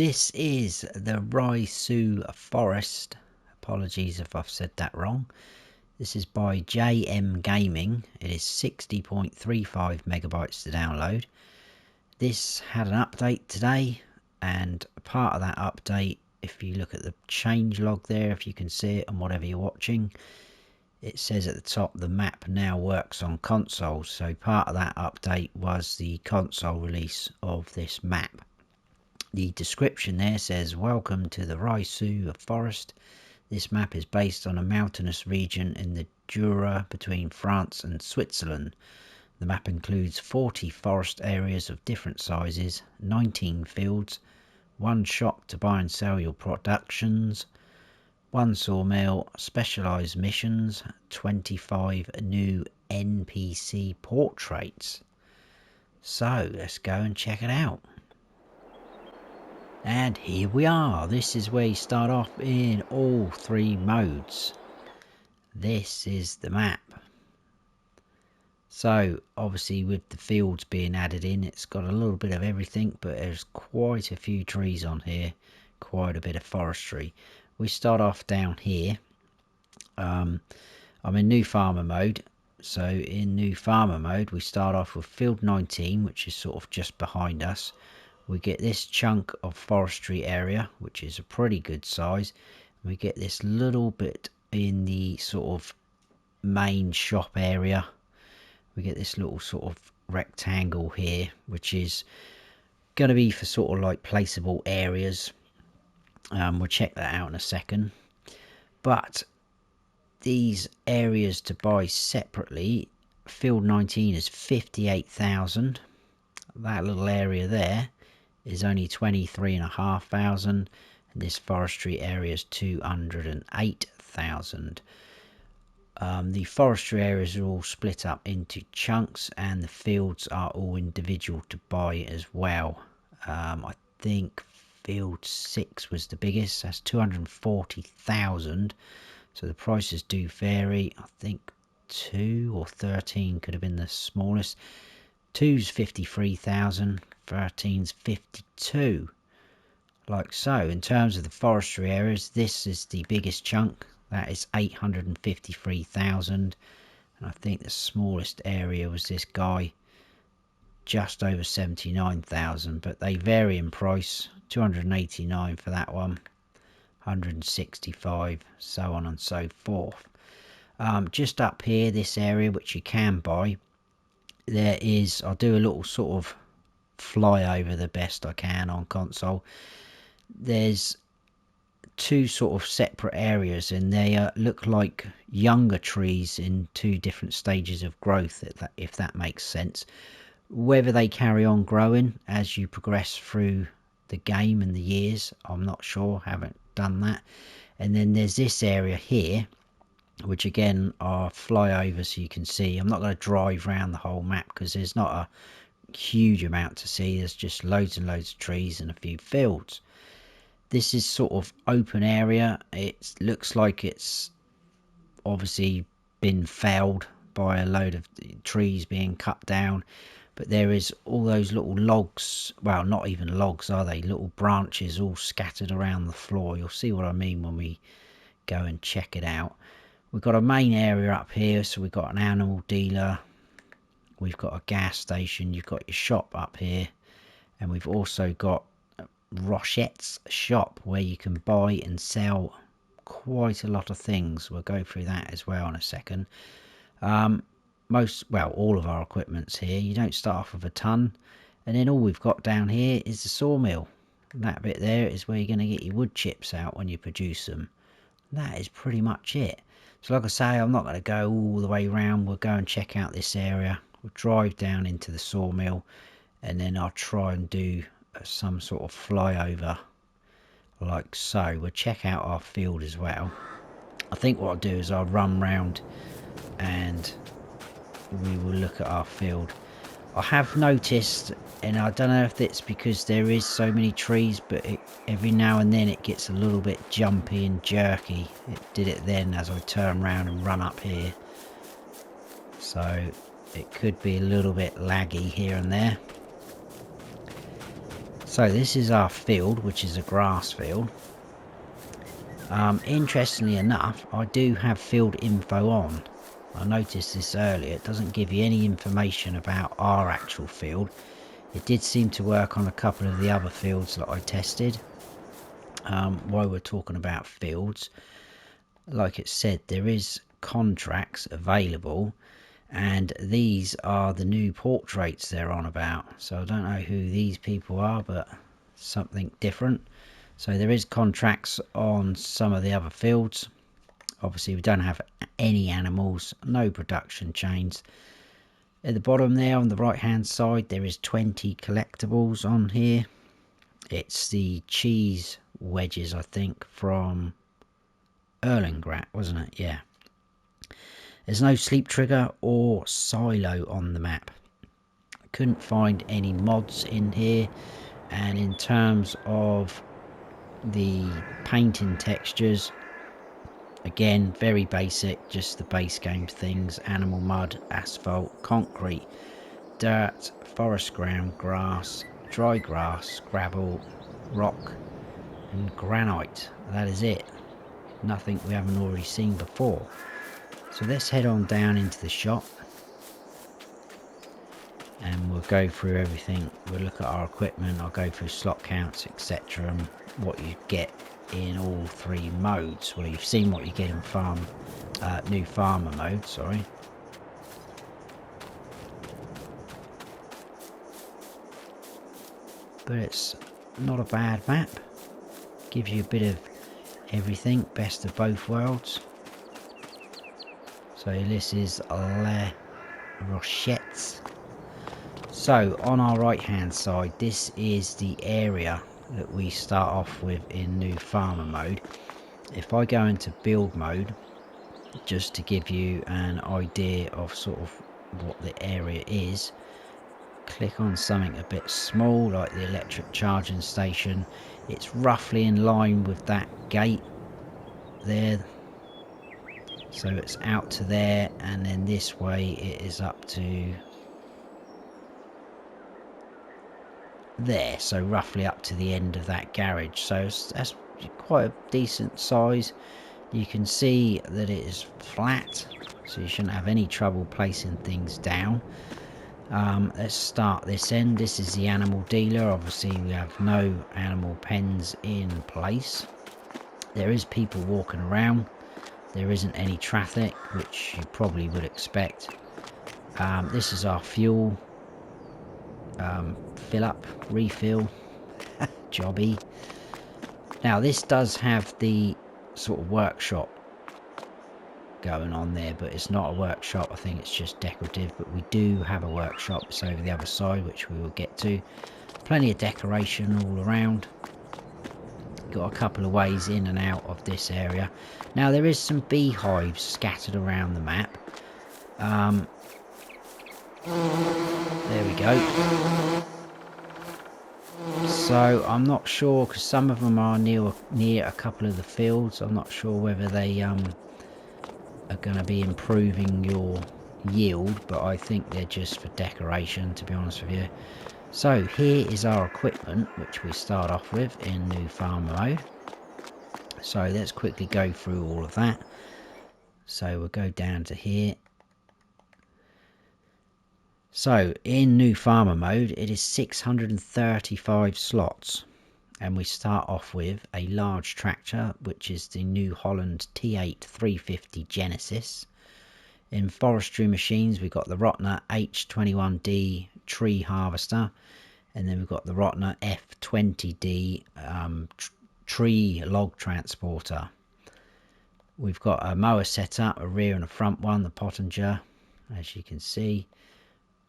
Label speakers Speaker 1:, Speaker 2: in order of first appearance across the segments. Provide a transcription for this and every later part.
Speaker 1: This is the Risoux Forest. Apologies if I've said that wrong. This is by JM Gaming. It is 60.35 megabytes to download. This had an update today, and part of that update, if you look at the change log there, if you can see it on whatever you're watching, it says at the top the map now works on consoles. So part of that update was the console release of this map. The description there says, "Welcome to the Risoux Forest. This map is based on a mountainous region in the Jura between France and Switzerland. The map includes 40 forest areas of different sizes, 19 fields, 1 shop to buy and sell your productions, 1 sawmill, specialised missions, 25 new NPC portraits." So let's go and check it out. And here we are. This is where you start off in all 3 modes. This is the map. So obviously with the fields being added in, it's got a little bit of everything, but there's quite a few trees on here, quite a bit of forestry. We start off down here. I'm in new farmer mode. So in new farmer mode, we start off with field 19, which is sort of just behind us. We get this chunk of forestry area, which is a pretty good size. We get this little bit in the sort of main shop area. We get this little sort of rectangle here, which is going to be for sort of like placeable areas. We'll check that out in a second. But these areas to buy separately, field 19 is 58,000. That little area there is only 23,500, and this forestry area is 208,000. The forestry areas are all split up into chunks, and the fields are all individual to buy as well. I think field 6 was the biggest, that's 240,000, so the prices do vary. I think 2 or 13 could have been the smallest. 2's 53,000, 13's 52, like so. In terms of the forestry areas, this is the biggest chunk, that is 853,000, and I think the smallest area was this guy, just over 79,000, but they vary in price. 289 for that one, 165, so on and so forth. Just up here, this area which you can buy, there is, I'll do a little sort of flyover the best I can on console. There's 2 sort of separate areas, and they look like younger trees in 2 different stages of growth, if that makes sense. Whether they carry on growing as you progress through the game and the years, I'm not sure, haven't done that. And then there's this area here, which again I'll fly over so you can see. I'm not going to drive around the whole map because there's not a huge amount to see. There's just loads and loads of trees and a few fields. This is sort of open area. It looks like it's obviously been felled by a load of trees being cut down, but there is all those little logs, well, not even logs are they, little branches all scattered around the floor. You'll see what I mean when we go and check it out. We've got a main area up here, so we've got an animal dealer, we've got a gas station, you've got your shop up here, and we've also got Rochette's shop where you can buy and sell quite a lot of things. We'll go through that as well in a second. All of our equipment's here. You don't start off with a ton, and then all we've got down here is the sawmill. That bit there is where you're going to get your wood chips out when you produce them. That is pretty much it. So like I say, I'm not going to go all the way around. We'll go and check out this area. We'll drive down into the sawmill, and then I'll try and do some sort of flyover like so. We'll check out our field as well. I think what I'll do is I'll run round and we will look at our field. I have noticed, and I don't know if it's because there is so many trees, but every now and then it gets a little bit jumpy and jerky. It did it then as I turn around and run up here, so it could be a little bit laggy here and there. So this is our field, which is a grass field. Interestingly enough, I do have field info on. I noticed this earlier. It doesn't give you any information about our actual field. It did seem to work on a couple of the other fields that I tested. While we're talking about fields, like it said, there is contracts available, and these are the new portraits they're on about. So I don't know who these people are, but something different. So there is contracts on some of the other fields. Obviously we don't have any animals, no production chains. At the bottom there on the right hand side there is 20 collectibles on here. It's the cheese wedges, I think, from Erlengrat, wasn't it? Yeah. There's no sleep trigger or silo on the map. I couldn't find any mods in here, and in terms of the painting textures, again very basic, just the base game things: animal mud, asphalt, concrete, dirt, forest ground, grass, dry grass, gravel, rock and granite. That is it. Nothing we haven't already seen before. So let's head on down into the shop and we'll go through everything. We'll look at our equipment, I'll go through slot counts, etc., and what you get in all three modes. Well, you've seen what you get in new farmer mode, sorry. But it's not a bad map. Gives you a bit of everything, best of both worlds. So this is Les Rochettes. So on our right hand side, this is the area that we start off with in new farmer mode. If I go into build mode, just to give you an idea of sort of what the area is, click on something a bit small like the electric charging station. It's roughly in line with that gate there, so it's out to there, and then this way it is up to there, so roughly up to the end of that garage. So that's quite a decent size. You can see that it is flat, so you shouldn't have any trouble placing things down. Let's start this end. This is the animal dealer. Obviously we have no animal pens in place. There is people walking around. There isn't any traffic, which you probably would expect. This is our fuel fill up, refill jobby. Now this does have the sort of workshop going on there, but it's not a workshop. I think it's just decorative, but we do have a workshop. It's over the other side, which we will get to. Plenty of decoration all around. Got a couple of ways in and out of this area. Now there is some beehives scattered around the map. There we go. So I'm not sure, because some of them are near a couple of the fields. I'm not sure whether they are going to be improving your yield, but I think they're just for decoration, to be honest with you. So here is our equipment, which we start off with in new farmer mode. So let's quickly go through all of that. So we'll go down to here. So in new farmer mode, it is 635 slots, and we start off with a large tractor, which is the New Holland T8 350 Genesis. In forestry machines, we've got the Rotner H21D tree harvester, and then we've got the Rotner F20D tree log transporter. We've got a mower setup, a rear and a front one, the Pottinger, as you can see.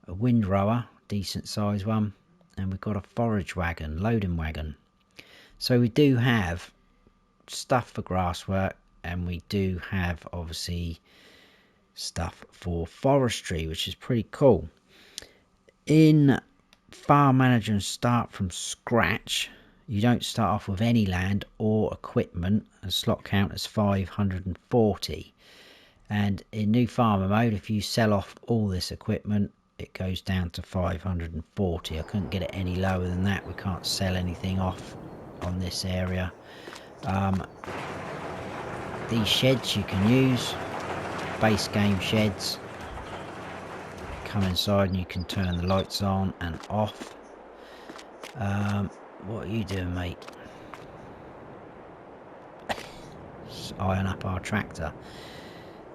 Speaker 1: A windrower, decent size one, and we've got a forage wagon, loading wagon. So we do have stuff for grass work, and we do have obviously stuff for forestry, which is pretty cool. In Farm Manager and Start from Scratch, you don't start off with any land or equipment, and slot count is 540. And in new farmer mode, if you sell off all this equipment, it goes down to 540. I couldn't get it any lower than that. We can't sell anything off on this area. These sheds you can use, base game sheds. Come inside and you can turn the lights on and off. What are you doing, mate? Just eyeing up our tractor.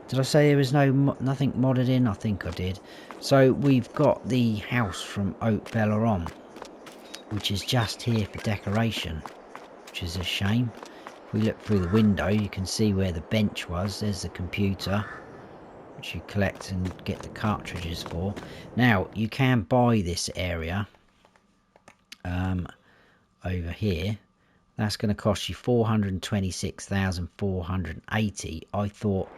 Speaker 1: Did I say there was nothing modded in? I think I did. So we've got the house from Haute Belleron, which is just here for decoration, which is a shame. If we look through the window, you can see where the bench was. There's the computer, which you collect and get the cartridges for. Now, you can buy this area over here. That's going to cost you 426,480. I thought,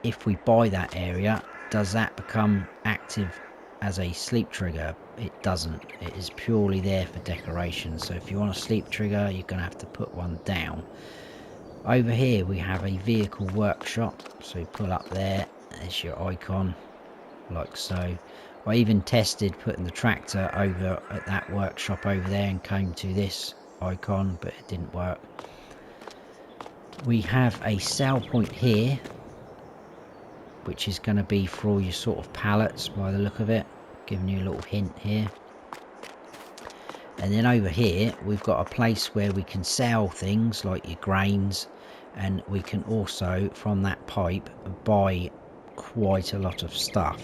Speaker 1: if we buy that area, does that become active as a sleep trigger? It doesn't. It is purely there for decoration. So if you want a sleep trigger, you're going to have to put one down. Over here we have a vehicle workshop. So you pull up there, there's your icon, like so. I even tested putting the tractor over at that workshop over there and came to this icon, but it didn't work. We have a sell point here, which is going to be for all your sort of pallets by the look of it, giving you a little hint here. And then over here we've got a place where we can sell things like your grains, and we can also from that pipe buy quite a lot of stuff.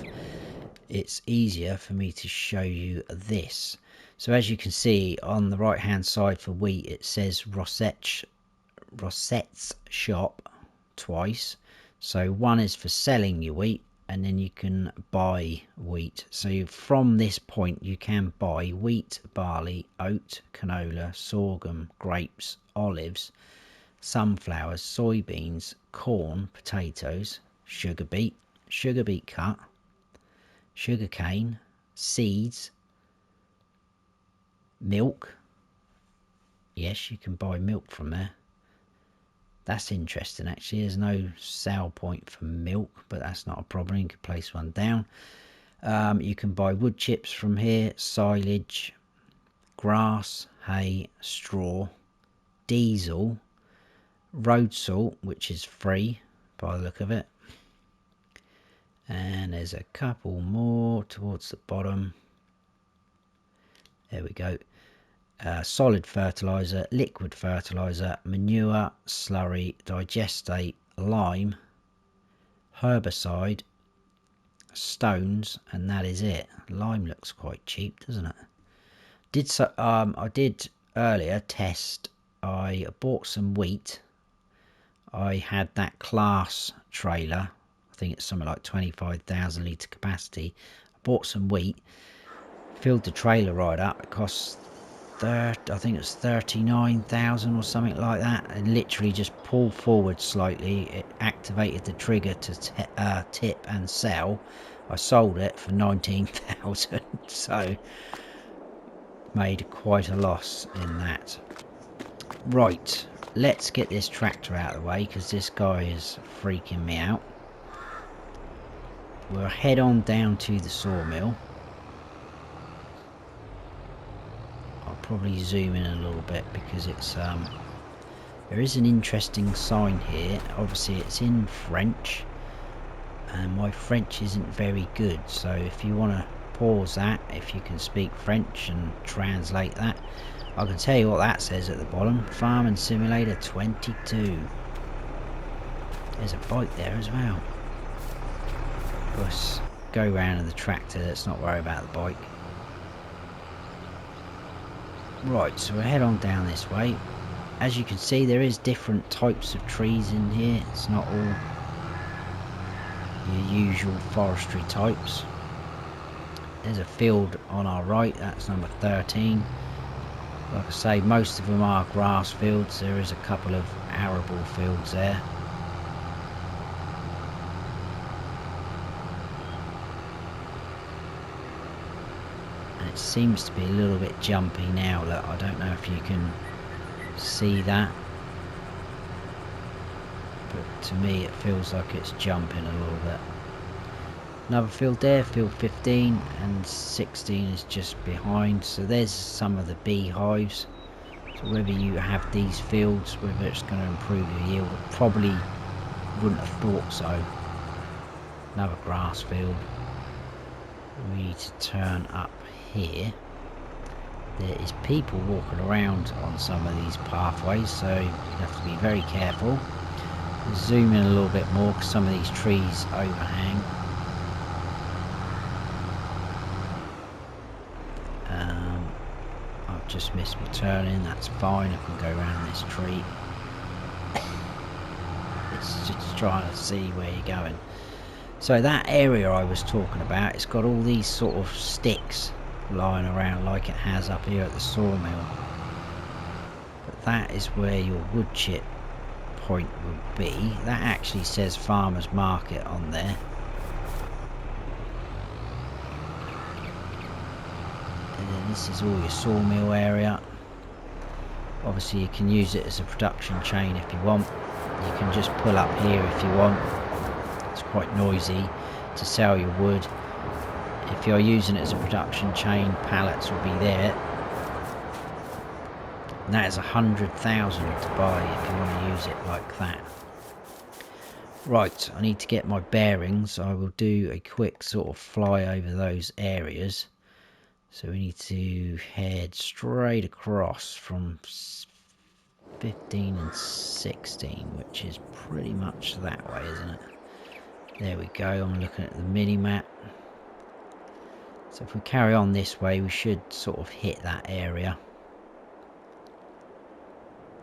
Speaker 1: It's easier for me to show you this. So as you can see on the right hand side for wheat, it says Rosette's shop twice. So one is for selling your wheat, and then you can buy wheat. So from this point you can buy wheat, barley, oat, canola, sorghum, grapes, olives, sunflowers, soybeans, corn, potatoes, sugar beet cut, sugar cane, seeds, milk. Yes, you can buy milk from there. That's interesting actually. There's no sale point for milk, but that's not a problem. You can place one down. You can buy wood chips from here, silage, grass, hay, straw, diesel, road salt, which is free by the look of it. And there's a couple more towards the bottom. There we go. Solid fertilizer, liquid fertilizer, manure, slurry, digestate, lime, herbicide, stones, and that is it. Lime looks quite cheap, doesn't it? I did earlier test. I bought some wheat. I had that class trailer. I think it's something like 25,000 litre capacity. I bought some wheat, filled the trailer right up. It cost I think it's 39,000 or something like that, and literally just pulled forward slightly. It activated the trigger to tip and sell. I sold it for 19,000, so made quite a loss in that. Right, let's get this tractor out of the way because this guy is freaking me out. We'll head on down to the sawmill. Probably zoom in a little bit because it's there is an interesting sign here. Obviously it's in French and my French isn't very good, so if you want to pause that, if you can speak French and translate that, I can tell you what that says at the bottom. Farming Simulator 22. There's a bike there as well. Let's go round in the tractor, let's not worry about the bike. Right, so we'll head on down this way. As you can see, there is different types of trees in here. It's not all your usual forestry types. There's a field on our right, that's number 13. Like I say, most of them are grass fields. There is a couple of arable fields there. It seems to be a little bit jumpy now. Look, I don't know if you can see that, but to me it feels like it's jumping a little bit. Another field there, field 15, and 16 is just behind. So there's some of the beehives. So whether you have these fields, whether it's going to improve your yield, probably wouldn't have thought so. Another grass field. We need to turn up here. There is people walking around on some of these pathways, so you have to be very careful. Zoom in a little bit more because some of these trees overhang. I've just missed my turning, that's fine, I can go around this tree. It's just trying to see where you're going. So that area I was talking about, it's got all these sort of sticks lying around like it has up here at the sawmill. But that is where your wood chip point would be. That actually says farmers market on there. And then this is all your sawmill area. Obviously you can use it as a production chain if you want. You can just pull up here if you want. It's quite noisy to sell your wood. If you're using it as a production chain, pallets will be there. And that is 100,000 to buy if you want to use it like that. Right, I need to get my bearings. I will do a quick sort of fly over those areas. So we need to head straight across from 15 and 16, which is pretty much that way, isn't it? There we go, I'm looking at the mini-map. So if we carry on this way, we should sort of hit that area.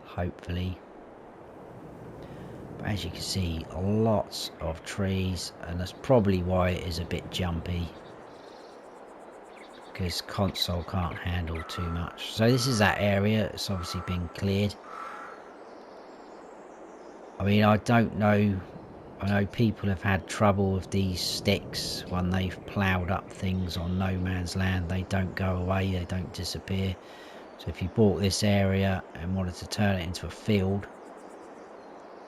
Speaker 1: Hopefully. But as you can see, lots of trees, and that's probably why it is a bit jumpy. Because console can't handle too much. So this is that area, it's obviously been cleared. I mean, I don't know, I know people have had trouble with these sticks when they've ploughed up things on no man's land. They don't go away, they don't disappear. So if you bought this area and wanted to turn it into a field,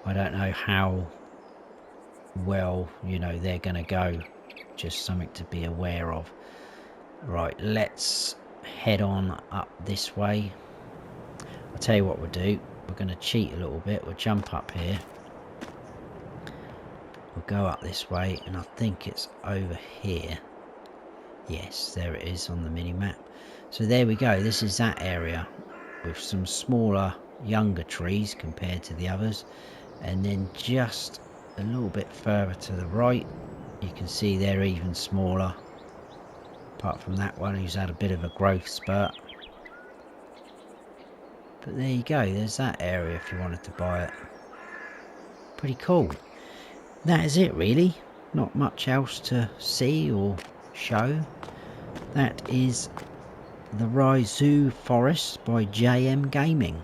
Speaker 1: I don't know how well, you know, they're going to go. Just something to be aware of. Right, let's head on up this way. I'll tell you what we'll do. We're going to cheat a little bit. We'll jump up here. We'll go up this way, and I think it's over here. Yes, there it is on the mini-map. So there we go. This is that area with some smaller, younger trees compared to the others. And then just a little bit further to the right, you can see they're even smaller. Apart from that one who's had a bit of a growth spurt. But there you go, there's that area if you wanted to buy it. Pretty cool. That is it really. Not much else to see or show. That is the Risoux Forest by JM Gaming.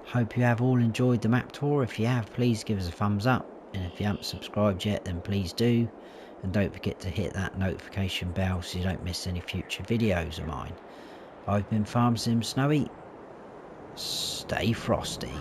Speaker 1: Hope you have all enjoyed the map tour. If you have, please give us a thumbs up. And if you haven't subscribed yet, then please do. And don't forget to hit that notification bell so you don't miss any future videos of mine. I've been Farm Sim Snowy. Stay frosty.